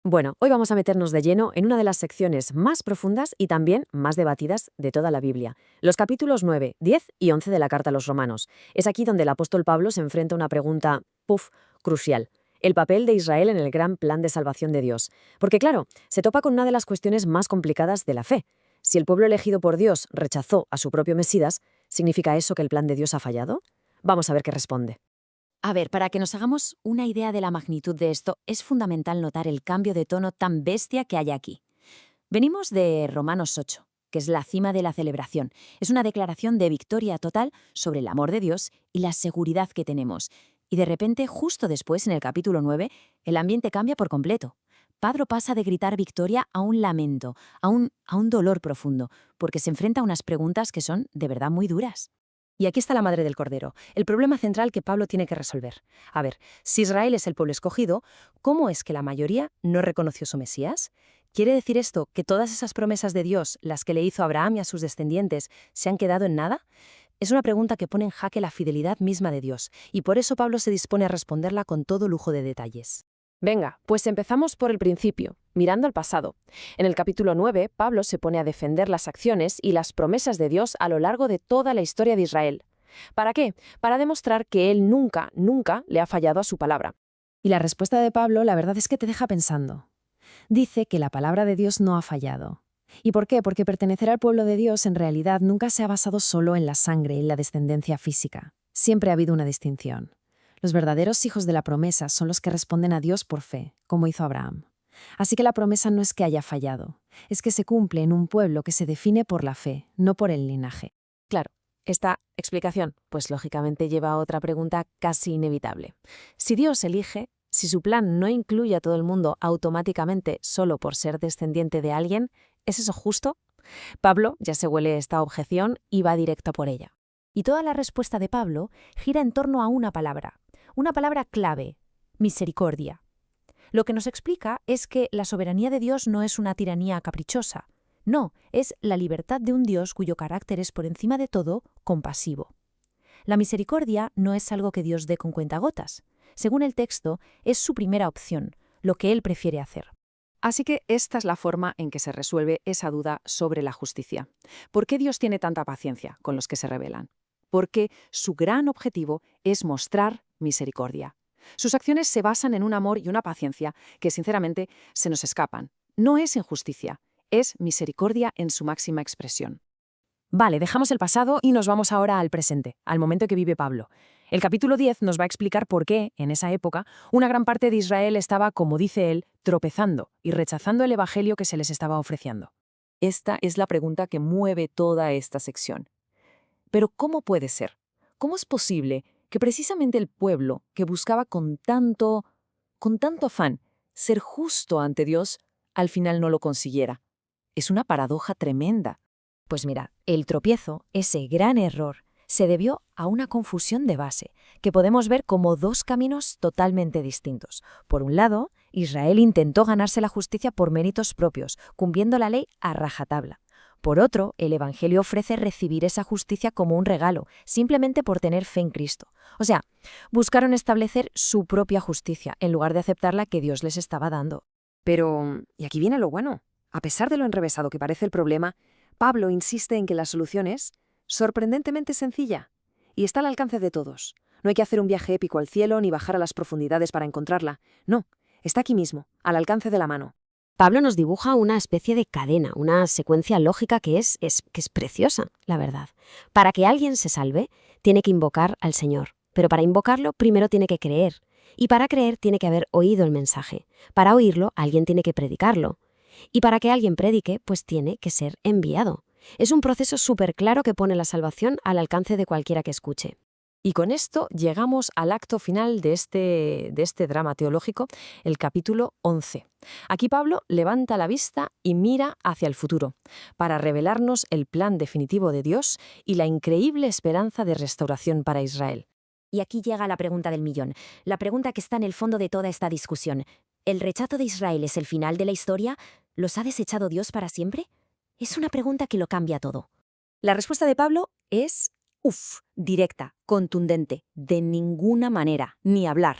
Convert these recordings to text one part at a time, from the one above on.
Bueno, hoy vamos a meternos de lleno en una de las secciones más profundas y también más debatidas de toda la Biblia, los capítulos 9, 10 y 11 de la Carta a los Romanos. Es aquí donde el apóstol Pablo se enfrenta a una pregunta, crucial: el papel de Israel en el gran plan de salvación de Dios. Porque claro, se topa con una de las cuestiones más complicadas de la fe. Si el pueblo elegido por Dios rechazó a su propio Mesías, ¿significa eso que el plan de Dios ha fallado? Vamos a ver qué responde. A ver, para que nos hagamos una idea de la magnitud de esto, es fundamental notar el cambio de tono tan bestia que hay aquí. Venimos de Romanos 8, que es la cima de la celebración. Es una declaración de victoria total sobre el amor de Dios y la seguridad que tenemos. Y de repente, justo después, en el capítulo 9, el ambiente cambia por completo. Padre pasa de gritar victoria a un lamento, a un dolor profundo, porque se enfrenta a unas preguntas que son de verdad muy duras. Y aquí está la madre del cordero, el problema central que Pablo tiene que resolver. A ver, si Israel es el pueblo escogido, ¿cómo es que la mayoría no reconoció su Mesías? ¿Quiere decir esto que todas esas promesas de Dios, las que le hizo a Abraham y a sus descendientes, se han quedado en nada? Es una pregunta que pone en jaque la fidelidad misma de Dios, y por eso Pablo se dispone a responderla con todo lujo de detalles. Venga, pues empezamos por el principio, mirando al pasado. En el capítulo 9, Pablo se pone a defender las acciones y las promesas de Dios a lo largo de toda la historia de Israel. ¿Para qué? Para demostrar que él nunca le ha fallado a su palabra. Y la respuesta de Pablo, la verdad es que te deja pensando. Dice que la palabra de Dios no ha fallado. ¿Y por qué? Porque pertenecer al pueblo de Dios en realidad nunca se ha basado solo en la sangre y la descendencia física. Siempre ha habido una distinción. Los verdaderos hijos de la promesa son los que responden a Dios por fe, como hizo Abraham. Así que la promesa no es que haya fallado, es que se cumple en un pueblo que se define por la fe, no por el linaje. Claro, esta explicación, pues lógicamente lleva a otra pregunta casi inevitable. Si Dios elige, si su plan no incluye a todo el mundo automáticamente solo por ser descendiente de alguien, ¿es eso justo? Pablo ya se huele esta objeción y va directo por ella. Y toda la respuesta de Pablo gira en torno a una palabra clave: misericordia. Lo que nos explica es que la soberanía de Dios no es una tiranía caprichosa. No, es la libertad de un Dios cuyo carácter es por encima de todo compasivo. La misericordia no es algo que Dios dé con cuentagotas. Según el texto, es su primera opción, lo que Él prefiere hacer. Así que esta es la forma en que se resuelve esa duda sobre la justicia. ¿Por qué Dios tiene tanta paciencia con los que se rebelan? Porque su gran objetivo es mostrar misericordia. Sus acciones se basan en un amor y una paciencia que, sinceramente, se nos escapan. No es injusticia, es misericordia en su máxima expresión. Vale, dejamos el pasado y nos vamos ahora al presente, al momento que vive Pablo. El capítulo 10 nos va a explicar por qué, en esa época, una gran parte de Israel estaba, como dice él, tropezando y rechazando el evangelio que se les estaba ofreciendo. Esta es la pregunta que mueve toda esta sección. Pero ¿cómo puede ser? ¿Cómo es posible que precisamente el pueblo que buscaba con tanto afán ser justo ante Dios, al final no lo consiguiera? Es una paradoja tremenda. Pues mira, el tropiezo, ese gran error, se debió a una confusión de base, que podemos ver como dos caminos totalmente distintos. Por un lado, Israel intentó ganarse la justicia por méritos propios, cumpliendo la ley a rajatabla. Por otro, el Evangelio ofrece recibir esa justicia como un regalo, simplemente por tener fe en Cristo. O sea, buscaron establecer su propia justicia, en lugar de aceptar la que Dios les estaba dando. Pero, y aquí viene lo bueno, a pesar de lo enrevesado que parece el problema, Pablo insiste en que la solución es sorprendentemente sencilla y está al alcance de todos. No hay que hacer un viaje épico al cielo ni bajar a las profundidades para encontrarla. No, está aquí mismo, al alcance de la mano. Pablo nos dibuja una especie de cadena, una secuencia lógica que es preciosa, la verdad. Para que alguien se salve, tiene que invocar al Señor. Pero para invocarlo, primero tiene que creer. Y para creer, tiene que haber oído el mensaje. Para oírlo, alguien tiene que predicarlo. Y para que alguien predique, pues tiene que ser enviado. Es un proceso súper claro que pone la salvación al alcance de cualquiera que escuche. Y con esto llegamos al acto final de este drama teológico, el capítulo 11. Aquí Pablo levanta la vista y mira hacia el futuro, para revelarnos el plan definitivo de Dios y la increíble esperanza de restauración para Israel. Y aquí llega la pregunta del millón, la pregunta que está en el fondo de toda esta discusión. ¿El rechazo de Israel es el final de la historia? ¿Los ha desechado Dios para siempre? Es una pregunta que lo cambia todo. La respuesta de Pablo es directa, contundente, de ninguna manera, ni hablar.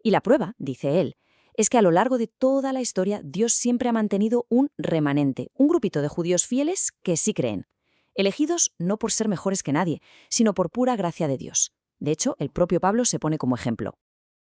Y la prueba, dice él, es que a lo largo de toda la historia Dios siempre ha mantenido un remanente, un grupito de judíos fieles que sí creen. Elegidos no por ser mejores que nadie, sino por pura gracia de Dios. De hecho, el propio Pablo se pone como ejemplo.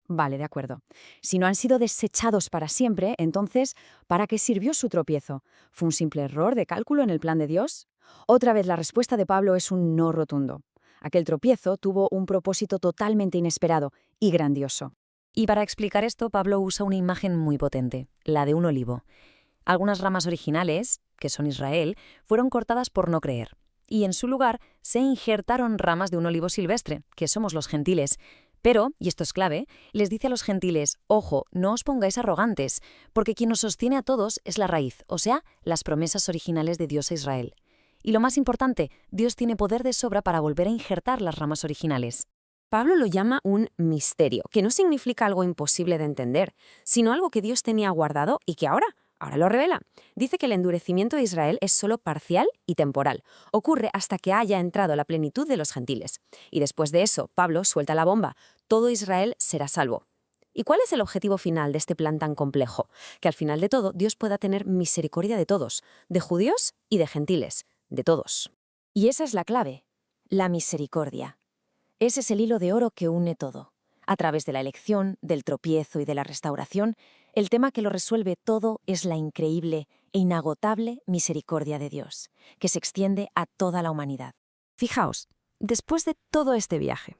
Vale, de acuerdo. Si no han sido desechados para siempre, entonces, ¿para qué sirvió su tropiezo? ¿Fue un simple error de cálculo en el plan de Dios? Otra vez la respuesta de Pablo es un no rotundo. Aquel tropiezo tuvo un propósito totalmente inesperado y grandioso. Y para explicar esto, Pablo usa una imagen muy potente, la de un olivo. Algunas ramas originales, que son Israel, fueron cortadas por no creer. Y en su lugar se injertaron ramas de un olivo silvestre, que somos los gentiles. Pero, y esto es clave, les dice a los gentiles, ojo, no os pongáis arrogantes, porque quien nos sostiene a todos es la raíz, o sea, las promesas originales de Dios a Israel. Y lo más importante, Dios tiene poder de sobra para volver a injertar las ramas originales. Pablo lo llama un misterio, que no significa algo imposible de entender, sino algo que Dios tenía guardado y que ahora lo revela. Dice que el endurecimiento de Israel es solo parcial y temporal. Ocurre hasta que haya entrado la plenitud de los gentiles. Y después de eso, Pablo suelta la bomba. Todo Israel será salvo. ¿Y cuál es el objetivo final de este plan tan complejo? Que al final de todo, Dios pueda tener misericordia de todos, de judíos y de gentiles, de todos. Y esa es la clave, la misericordia. Ese es el hilo de oro que une todo. A través de la elección, del tropiezo y de la restauración, el tema que lo resuelve todo es la increíble e inagotable misericordia de Dios, que se extiende a toda la humanidad. Fijaos, después de todo este viaje,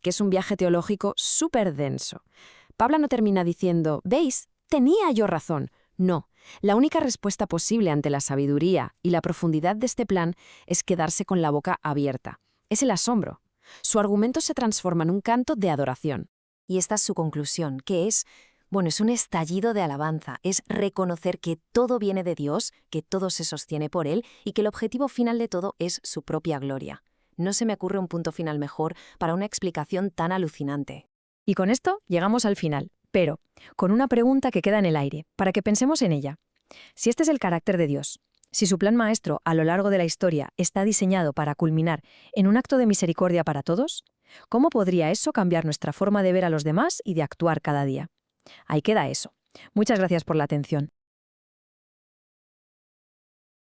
que es un viaje teológico súper denso, Pablo no termina diciendo, ¿veis? Tenía yo razón. No, la única respuesta posible ante la sabiduría y la profundidad de este plan es quedarse con la boca abierta. Es el asombro. Su argumento se transforma en un canto de adoración. Y esta es su conclusión, que es un estallido de alabanza, es reconocer que todo viene de Dios, que todo se sostiene por Él y que el objetivo final de todo es su propia gloria. No se me ocurre un punto final mejor para una explicación tan alucinante. Y con esto llegamos al final, pero con una pregunta que queda en el aire, para que pensemos en ella. Si este es el carácter de Dios, si su plan maestro a lo largo de la historia está diseñado para culminar en un acto de misericordia para todos, ¿cómo podría eso cambiar nuestra forma de ver a los demás y de actuar cada día? Ahí queda eso. Muchas gracias por la atención.